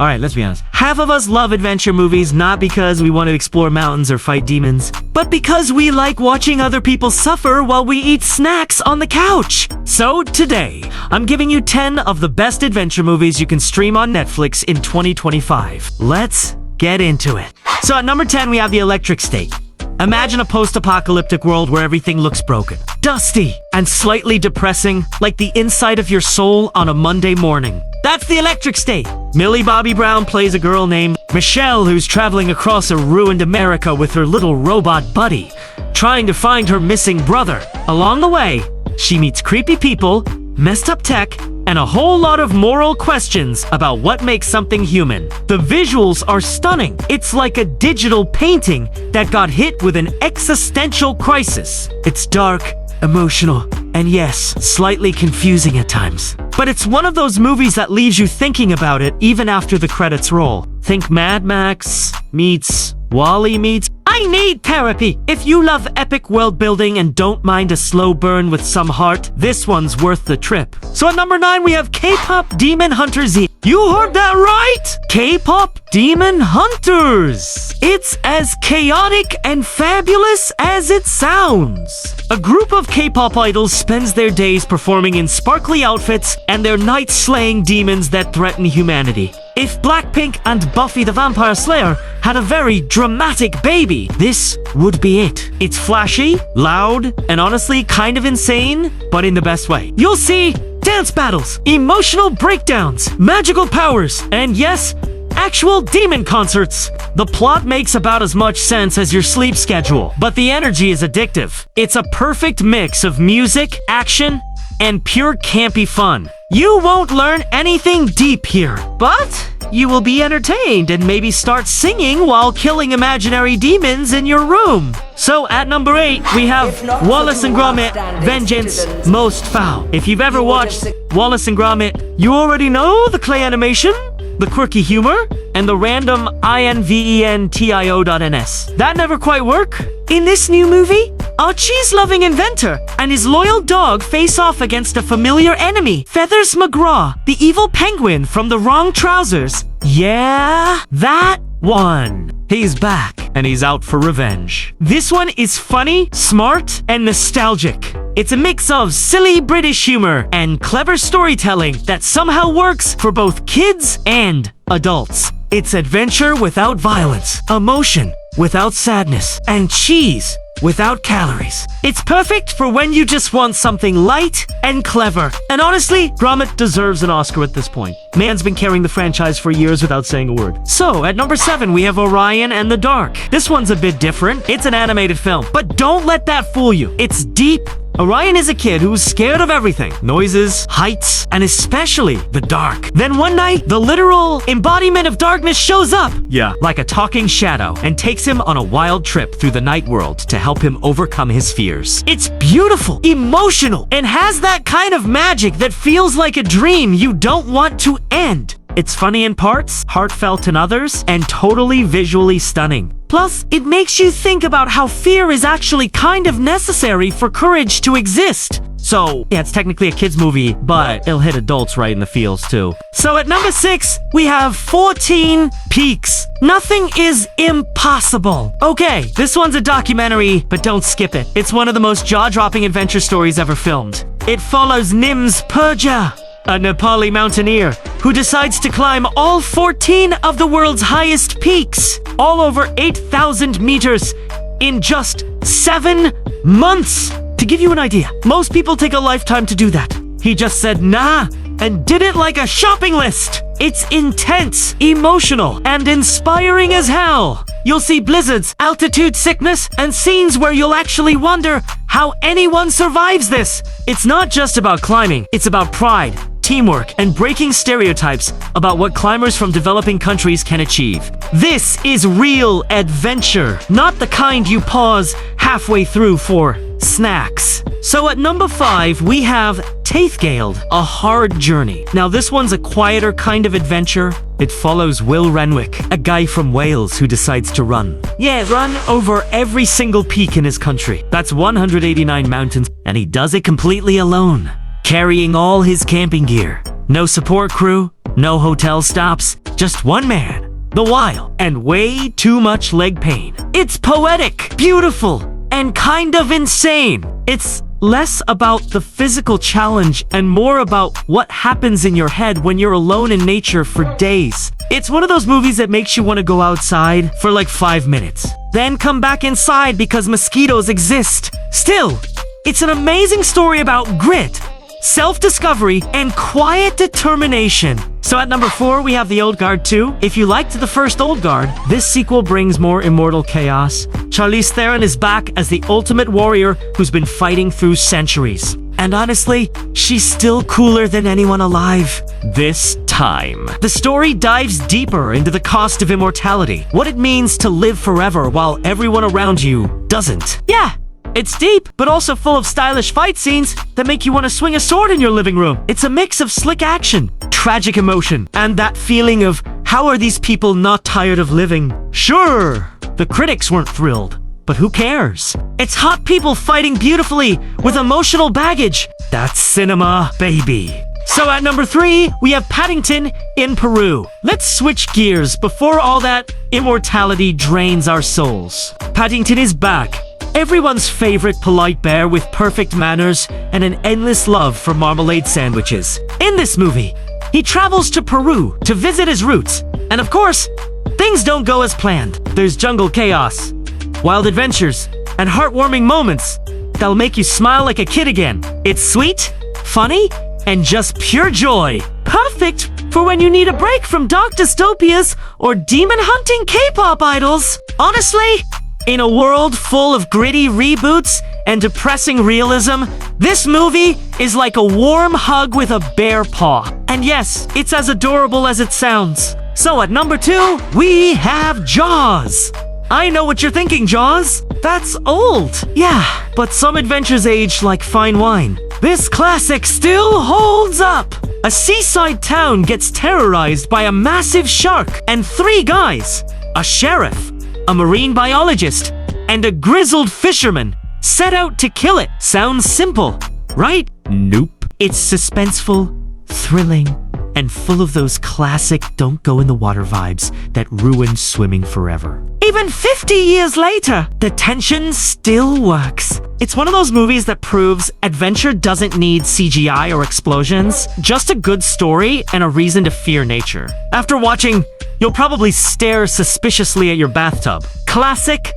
Alright, let's be honest. Half of us love adventure movies not because we want to explore mountains or fight demons, but because we like watching other people suffer while we eat snacks on the couch. So today, I'm giving you 10 of the best adventure movies you can stream on Netflix in 2025. Let's get into it. So at number 10, we have The Electric State. Imagine a post-apocalyptic world where everything looks broken, dusty, and slightly depressing, like the inside of your soul on a Monday morning. That's The Electric State. Millie Bobby Brown plays a girl named Michelle who's traveling across a ruined America with her little robot buddy, trying to find her missing brother. Along the way, she meets creepy people, messed up tech, and a whole lot of moral questions about what makes something human. The visuals are stunning. It's like a digital painting that got hit with an existential crisis. It's dark, emotional, and yes, slightly confusing at times. But it's one of those movies that leaves you thinking about it even after the credits roll. Think Mad Max meets Wall-E meets I need therapy. If you love epic world building and don't mind a slow burn with some heart, this one's worth the trip. So at number 9, we have K-pop Demon Hunter Z. You heard that right! K-pop Demon Hunters. It's as chaotic and fabulous as it sounds. A group of K-pop idols spends their days performing in sparkly outfits and their nights slaying demons that threaten humanity. If Blackpink and Buffy the Vampire Slayer had a very dramatic baby, this would be it. It's flashy, loud, and honestly kind of insane, but in the best way. You'll see dance battles, emotional breakdowns, magical powers, and yes, actual demon concerts. The plot makes about as much sense as your sleep schedule, but the energy is addictive. It's a perfect mix of music, action, and pure campy fun. You won't learn anything deep here, but you will be entertained and maybe start singing while killing imaginary demons in your room. So at number 8, we have Wallace and Gromit, Vengeance Most Fowl. If you've ever watched Wallace and Gromit, you already know the clay animation, the quirky humor, and the random inventio.ns. That never quite work. In this new movie, our cheese-loving inventor and his loyal dog face off against a familiar enemy, Feathers McGraw, the evil penguin from the Wrong Trousers. Yeah, that one. He's back, and he's out for revenge. This one is funny, smart, and nostalgic. It's a mix of silly British humor and clever storytelling that somehow works for both kids and adults. It's adventure without violence, emotion without sadness, and cheese without calories. It's perfect for when you just want something light and clever. And honestly, Gromit deserves an Oscar at this point. Man's been carrying the franchise for years without saying a word. So, at number 7, we have Orion and the Dark. This one's a bit different. It's an animated film, but don't let that fool you. It's deep. Orion is a kid who's scared of everything. Noises, heights, and especially the dark. Then one night, the literal embodiment of darkness shows up. Yeah, like a talking shadow, and takes him on a wild trip through the night world to help him overcome his fears. It's beautiful, emotional, and has that kind of magic that feels like a dream you don't want to end. It's funny in parts, heartfelt in others, and totally visually stunning. Plus, it makes you think about how fear is actually kind of necessary for courage to exist. So, yeah, it's technically a kid's movie, but it'll hit adults right in the feels too. So at number 6, we have 14 Peaks. Nothing is impossible. Okay, this one's a documentary, but don't skip it. It's one of the most jaw-dropping adventure stories ever filmed. It follows Nim's Purja, a Nepali mountaineer who decides to climb all 14 of the world's highest peaks, all over 8,000 meters, in just 7 months. To give you an idea, most people take a lifetime to do that. He just said nah and did it like a shopping list. It's intense, emotional, and inspiring as hell. You'll see blizzards, altitude sickness, and scenes where you'll actually wonder how anyone survives this. It's not just about climbing, it's about pride, teamwork, and breaking stereotypes about what climbers from developing countries can achieve. This is real adventure, not the kind you pause halfway through for snacks. So at number 5, we have Taith, A Hard Journey. Now this one's a quieter kind of adventure. It follows Will Renwick, a guy from Wales who decides to run. Yeah, run over every single peak in his country. That's 189 mountains, and he does it completely alone, carrying all his camping gear. No support crew, No hotel stops, just one man, the Wild, and way too much leg pain. It's poetic, beautiful, and kind of insane. It's less about the physical challenge and more about what happens in your head when you're alone in nature for days. It's one of those movies that makes you want to go outside for like 5 minutes, then come back inside because mosquitoes exist. Still, it's an amazing story about grit, self-discovery, and quiet determination. So at number 4, we have The Old Guard 2. If you liked the first Old Guard, this sequel brings more immortal chaos. Charlize Theron is back as the ultimate warrior who's been fighting through centuries. And honestly, she's still cooler than anyone alive. This time. The story dives deeper into the cost of immortality, what it means to live forever while everyone around you doesn't. Yeah, it's deep, but also full of stylish fight scenes that make you want to swing a sword in your living room. It's a mix of slick action, tragic emotion, and that feeling of, how are these people not tired of living? Sure, the critics weren't thrilled, but who cares? It's hot people fighting beautifully with emotional baggage. That's cinema, baby. So at number 3, we have Paddington in Peru. Let's switch gears before all that immortality drains our souls. Paddington is back. Everyone's favorite polite bear with perfect manners and an endless love for marmalade sandwiches. In this movie, he travels to Peru to visit his roots. And of course, things don't go as planned. There's jungle chaos, wild adventures, and heartwarming moments that'll make you smile like a kid again. It's sweet, funny, and just pure joy. Perfect for when you need a break from dark dystopias or demon-hunting K-pop idols. Honestly, in a world full of gritty reboots and depressing realism, this movie is like a warm hug with a bear paw. And yes, it's as adorable as it sounds. So at number 2, we have Jaws. I know what you're thinking, Jaws. That's old. Yeah, but some adventures age like fine wine. This classic still holds up. A seaside town gets terrorized by a massive shark, and 3 guys, a sheriff, a marine biologist, and a grizzled fisherman, set out to kill it. Sounds simple, right? Nope. It's suspenseful, thrilling, and full of those classic don't go in the water vibes that ruin swimming forever. Even 50 years later, the tension still works. It's one of those movies that proves adventure doesn't need CGI or explosions, just a good story and a reason to fear nature. After watching, you'll probably stare suspiciously at your bathtub. Classic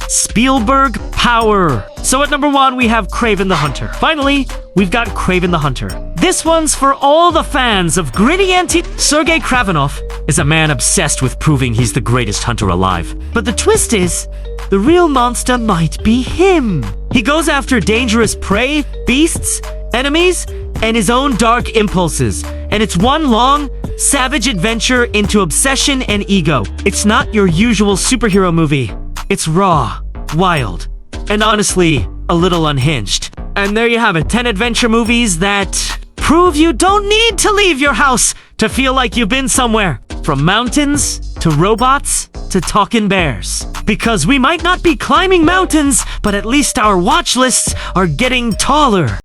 Spielberg power. So at number 1, we have Kraven the Hunter. Finally, we've got Kraven the Hunter. This one's for all the fans of gritty Sergei Kravenov is a man obsessed with proving he's the greatest hunter alive. But the twist is, the real monster might be him. He goes after dangerous prey, beasts, enemies, and his own dark impulses. And it's one long, savage adventure into obsession and ego. It's not your usual superhero movie. It's raw, wild, and honestly, a little unhinged. And there you have it, 10 adventure movies that prove you don't need to leave your house to feel like you've been somewhere. From mountains, to robots, to talking bears. Because we might not be climbing mountains, but at least our watch lists are getting taller.